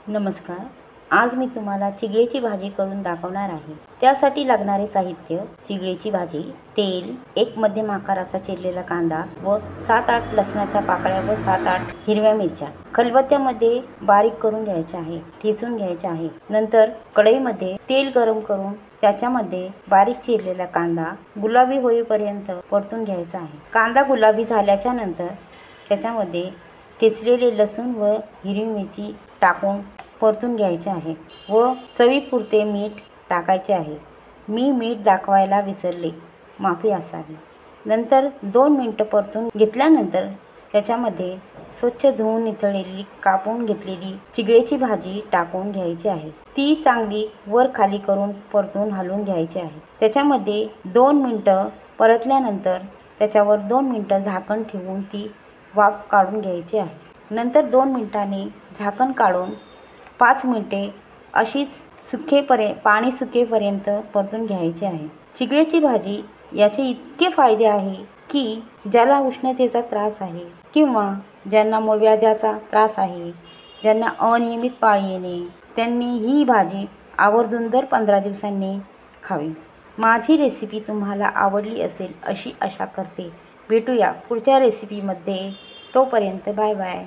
नमस्कार. आज मी तुम्हाला चिगळीची भाजी करून दाखवणार आहे. त्यासाठी लागणारे साहित्य: चिगळीची भाजी, तेल, एक मध्यम आकाराचा चिरलेला कांदा व 7-8 लसणाच्या पाकळ्या व 7-8 हिरव्या मिरच्या खलबत्त्यामध्ये बारीक करून घ्यायच्या आहे, ठेचून घ्यायच्या आहे. नंतर कढईमध्ये तेल गरम करून त्याच्यामध्ये बारीक चिरलेला कांदा गुलाबी होईपर्यंत परतून घ्यायचा आहे. कांदा गुलाबी झाल्याच्या नंतर त्याच्यामध्ये ठेचलेले लसूण व हिरवी मिरची टाकून परतून घ्यायचे आहे व चवीपुरते मीठ टाकायचे आहे. मी मीठ दाखवायला विसरले, माफी असावी. नंतर 2 मिनिटं परतून घेतल्यानंतर त्याच्यामध्ये स्वच्छ धुवून निथळलेली कापून घेतलेली चिगळीची भाजी टाकून घ्यायची आहे. ती चांगली वर खाली करून परतून हलवून घ्यायची आहे. त्याच्यामध्ये 2 मिनिटं परतल्यानंतर त्याच्यावर 2 मिनिटं झाकण ठेवून ती वाफ काढून घ्यायची आहे. नंतर 2 मिनिटांनी झाकण काढून 5 मिनिटे अशीच पाणी सुकेपर्यंत परतून घ्यायचे आहे. चिगळीची भाजी याचे इतके फायदे आहे की ज्याला उष्णतेचा त्रास आहे किंवा ज्यांना मूळव्याधाचा त्रास आहे, ज्यांना अनियमित पाळी येणे, त्यांनी ही भाजी आवर्जून दर 15 दिवसांनी खावी. माझी रेसिपी तुम्हाला आवडली असेल अशी आशा करते. भेटूया पुढच्या रेसिपीमध्ये. तोपर्यंत बाय बाय.